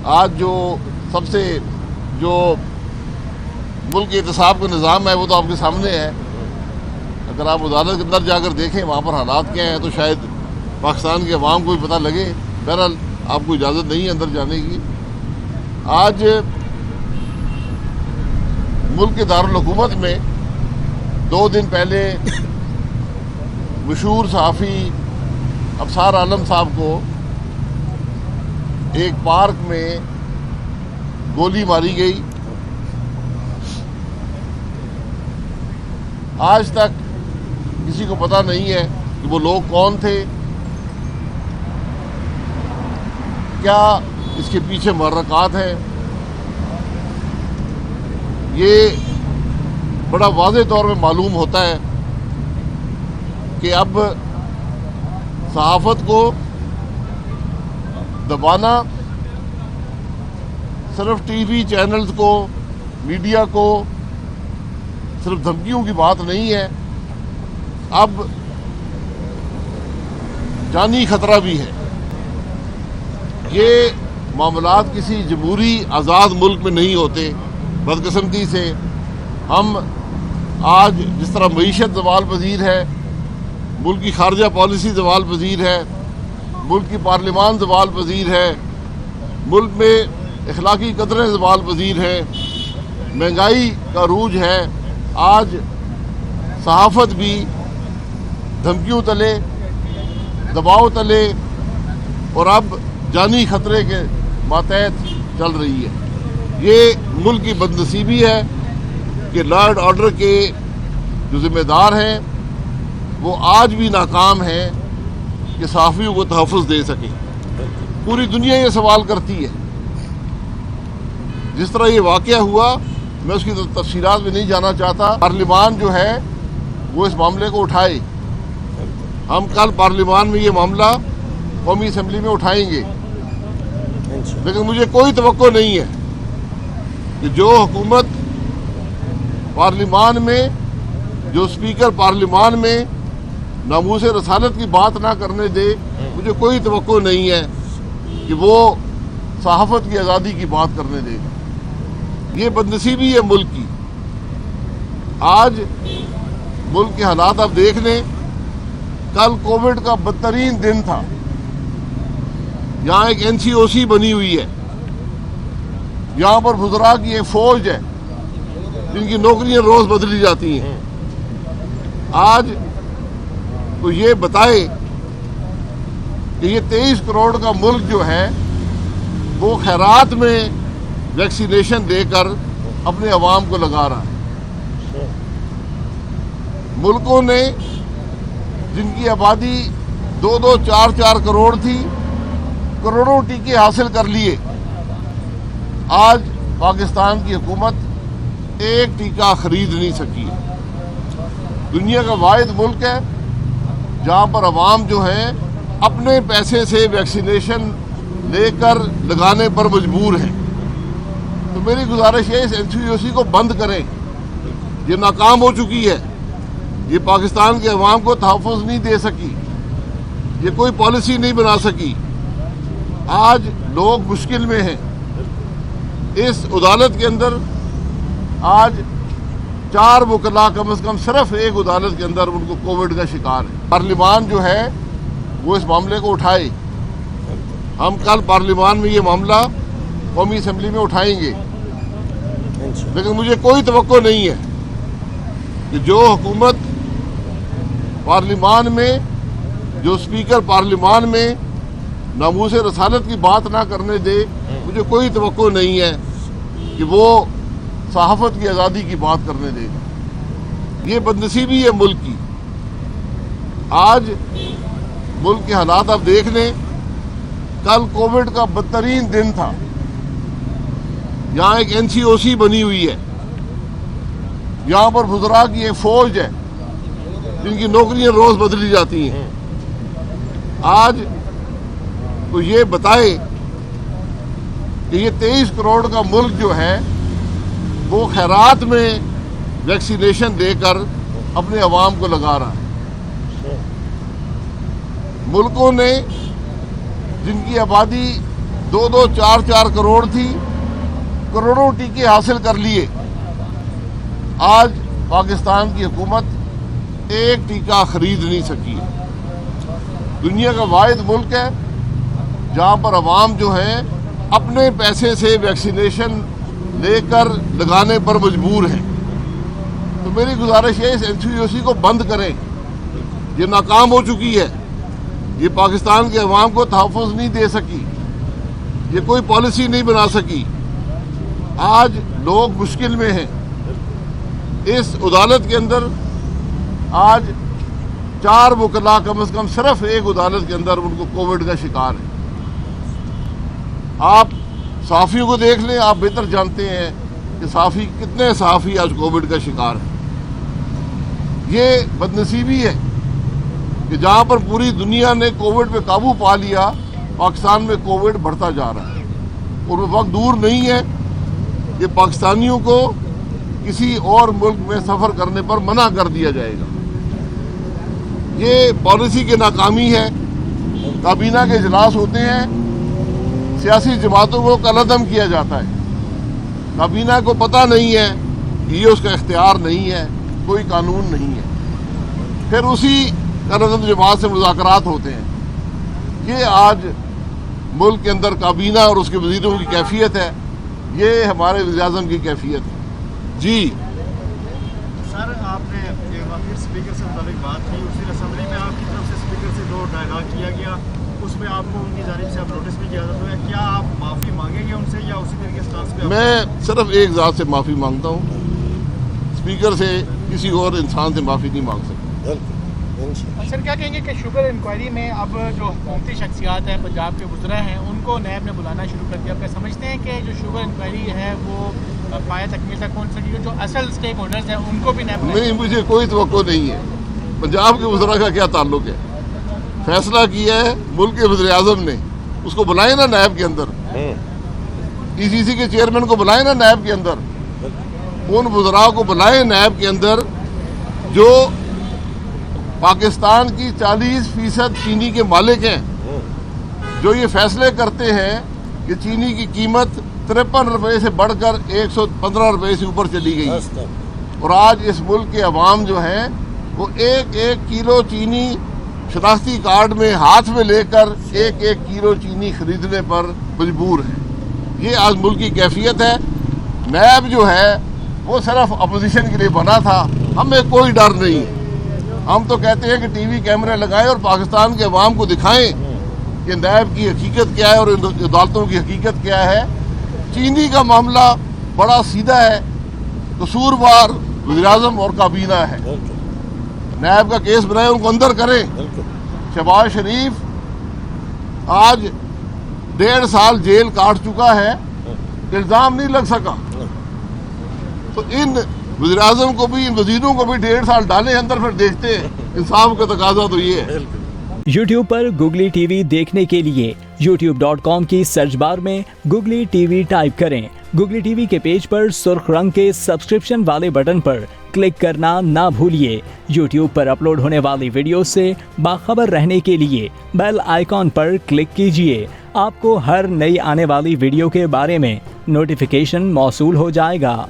آج جو سب سے جو ملک احتساب کا نظام ہے وہ تو آپ کے سامنے ہے. اگر آپ عدالت کے اندر جا کر دیکھیں وہاں پر حالات کیا ہیں تو شاید پاکستان کے عوام کو بھی پتہ لگے. بہرحال آپ کو اجازت نہیں ہے اندر جانے کی. آج ملک کے دارالحکومت میں 2 دن پہلے مشہور صحافی ابصار عالم صاحب کو ایک پارک میں گولی ماری گئی. آج تک کسی کو پتہ نہیں ہے کہ وہ لوگ کون تھے, کیا اس کے پیچھے محرکات ہیں. یہ بڑا واضح طور پہ معلوم ہوتا ہے کہ اب صحافت کو دبانا صرف ٹی وی چینلز کو, میڈیا کو صرف دھمکیوں کی بات نہیں ہے, اب جانی خطرہ بھی ہے. یہ معاملات کسی جمہوری آزاد ملک میں نہیں ہوتے. بدقسمتی سے ہم آج جس طرح معیشت زوال پذیر ہے, ملک کی خارجہ پالیسی زوال پذیر ہے, ملک کی پارلیمان زوال پذیر ہے, ملک میں اخلاقی قدریں زوال پذیر ہیں, مہنگائی کا عروج ہے, آج صحافت بھی دھمکیوں تلے, دباؤ تلے اور اب جانی خطرے کے ماتحت چل رہی ہے. یہ ملک کی بدنصیبی ہے کہ لا اینڈ آرڈر کے جو ذمہ دار ہیں وہ آج بھی ناکام ہیں کہ صحافیوں کو تحفظ دے سکیں. پوری دنیا یہ سوال کرتی ہے. جس طرح یہ واقعہ ہوا, میں اس کی تفصیلات میں نہیں جانا چاہتا. پارلیمان جو ہے وہ اس معاملے کو اٹھائے. ہم کل پارلیمان میں یہ معاملہ قومی اسمبلی میں اٹھائیں گے, لیکن مجھے کوئی توقع نہیں ہے کہ جو حکومت پارلیمان میں, جو اسپیکر پارلیمان میں ناموس رسالت کی بات نہ کرنے دے, مجھے کوئی توقع نہیں ہے کہ وہ صحافت کی آزادی کی بات کرنے دے گا. یہ بدنصیبی ہے ملک کی. آج ملک کے حالات آپ دیکھ لیں. کل کووڈ کا بدترین دن تھا. یہاں ایک NCOC بنی ہوئی ہے, یہاں پر وزراء کی ایک فوج ہے جن کی نوکریاں روز بدلی جاتی ہیں. آج تو یہ بتائے کہ یہ 23 کروڑ کا ملک جو ہے وہ خیرات میں ویکسینیشن دے کر اپنے عوام کو لگا رہا ہے. ملکوں نے جن کی آبادی 2-2, 4-4 کروڑ تھی, کروڑوں ٹیکے حاصل کر لیے. آج پاکستان کی حکومت ایک ٹیکہ خرید نہیں سکی. دنیا کا واحد ملک ہے جہاں پر عوام جو ہیں اپنے پیسے سے ویکسینیشن لے کر لگانے پر مجبور ہیں. تو میری گزارش ہے اس NCOC کو بند کریں. یہ ناکام ہو چکی ہے. یہ پاکستان کے عوام کو تحفظ نہیں دے سکی, یہ کوئی پالیسی نہیں بنا سکی. آج لوگ مشکل میں ہیں. اس عدالت کے اندر آج 4 وکلاء کم از کم صرف ایک عدالت کے اندر ان کو کووڈ کا شکار ہے. پارلیمان جو ہے وہ اس معاملے کو اٹھائے. ہم کل پارلیمان میں یہ معاملہ قومی اسمبلی میں اٹھائیں گے, لیکن مجھے کوئی توقع نہیں ہے کہ جو حکومت پارلیمان میں, جو اسپیکر پارلیمان میں ناموس رسالت کی بات نہ کرنے دے, مجھے کوئی توقع نہیں ہے کہ وہ صحافت کی آزادی کی بات کرنے دے گا. یہ بدنصیبی ہے ملک کی. آج ملک کے حالات آپ دیکھ لیں. کل کووڈ کا بدترین دن تھا. یہاں ایک NCOC بنی ہوئی ہے, یہاں پر وزراء کی ایک فوج ہے جن کی نوکریاں روز بدلی جاتی ہیں. آج تو یہ بتائے کہ یہ 23 کروڑ کا ملک جو ہے وہ خیرات میں ویکسینیشن دے کر اپنے عوام کو لگا رہا ہے. ملکوں نے جن کی آبادی 2-2, 4-4 करोड़ थी, करोड़ों टीके हासिल कर लिए। आज पाकिस्तान की हुकूमत एक टीका खरीद नहीं सकी है। दुनिया का वाहिद मुल्क है जहां पर अवाम जो है अपने पैसे से वैक्सीनेशन लेकर लगाने पर मजबूर है। तो मेरी गुजारिश है इस एनसीओसी को बंद करें, ये नाकाम हो चुकी है, ये पाकिस्तान के अवाम को तहफ़्फ़ुज़ नहीं दे सकी, ये कोई पॉलिसी नहीं बना सकी। आज लोग मुश्किल में हैं। इस अदालत के अंदर आज 4 वकला कम से कम सिर्फ एक अदालत के अंदर उनको कोविड का शिकार है। आप सहाफ़ियों को देख लें, आप बेहतर जानते हैं कि कितने सहाफ़ी आज कोविड का शिकार हैं। ये बदनसीबी है कि जहां पर पूरी दुनिया ने कोविड पे काबू पा लिया, पाकिस्तान में कोविड बढ़ता जा रहा है। और वो वक्त दूर नहीं है कि पाकिस्तानियों को किसी और मुल्क में सफ़र करने पर मना कर दिया जाएगा। ये पॉलिसी की नाकामी है। काबीना के इजलास होते हैं, सियासी जमातों को कलअदम किया जाता है। काबीना को पता नहीं है कि ये उसका इख्तियार नहीं है, कोई कानून नहीं है। फिर उसी कलअदम जमात से मुज़ाकरात होते हैं। ये आज मुल्क के अंदर काबीना और उसके वज़ीरों की कैफियत है, ये हमारे वज़ीर-ए-आज़म की कैफियत है। जी सर, आपने एक बार फिर स्पीकर से मुताबिक बात की, उसी असेंबली में आपकी तरफ से स्पीकर से 2 डायलॉग किया गया, उसमें आपको उनकी जानिब से आप नोटिस भी किया जाता है। क्या आप माफ़ी मांगेंगे उनसे या उसी तरीके स्टांस पे? मैं सिर्फ एक ज़ात से माफ़ी मांगता हूँ, स्पीकर से किसी और इंसान से माफ़ी नहीं मांग सकता। सर, क्या कहेंगे कि शुगर इंक्वायरी में अब जो हुकूमती शख्सियात हैं, पंजाब के वज़रा हैं, उनको नैब ने बुलाना शुरू कर दिया? क्या समझते हैं कि जो शुगर इंक्वायरी है वो पाया तकमील तक पहुँच सकेगी? जो असल स्टेक होल्डर्स हैं उनको भी नैब? नहीं, मुझे कोई तवक्को नहीं है। पंजाब के वज़रा का क्या ताल्लुक है? फैसला किया है मुल्क के वज़ीर-ए-आज़म ने, उसको बुलाए ना नैब के अंदर। ईसीसी के चेयरमैन को बुलाए ना नैब के अंदर। उन वज़राओं को बुलाए नैब के अंदर जो पाकिस्तान की 40% चीनी के मालिक हैं, जो ये फैसले करते हैं कि चीनी की कीमत 53 रुपये से बढ़कर 115 रुपये से ऊपर चली गई है। और आज इस मुल्क के अवाम जो हैं वो एक किलो चीनी शनाख्ती कार्ड में हाथ में लेकर एक किलो चीनी खरीदने पर मजबूर है। ये आज मुल्क की कैफियत है। नैब जो है वो सिर्फ अपोजिशन के लिए बना था, हमें कोई डर नहीं। हम तो कहते हैं कि टीवी कैमरे लगाएं और पाकिस्तान के अवाम को दिखाएं कि नैब की हकीकत क्या है और अदालतों की हकीकत क्या है। चीनी का मामला बड़ा सीधा है, कसूरवार वज़ीर-ए-आज़म और काबीना है। नैब का केस बनाए, उनको अंदर करें। शहबाज शरीफ आज 1.5 साल जेल काट चुका है, इल्ज़ाम नहीं लग सका। तो इन वज़ीर-ए-आज़म को भी, इन वज़ीरों को भी 1.5 साल डाले अंदर, फिर देखते हैं। इंसाफ का तकाजा तो ये है। YouTube पर गुगली टीवी देखने के लिए youtube.com की सर्च बार में गुगली टीवी टाइप करें। गुगली टीवी के पेज पर सुर्ख रंग के सब्सक्रिप्शन वाले बटन पर क्लिक करना ना भूलिए। YouTube पर अपलोड होने वाली वीडियो से बाखबर रहने के लिए बेल आइकॉन पर क्लिक कीजिए। आपको हर नई आने वाली वीडियो के बारे में नोटिफिकेशन मौसूल हो जाएगा।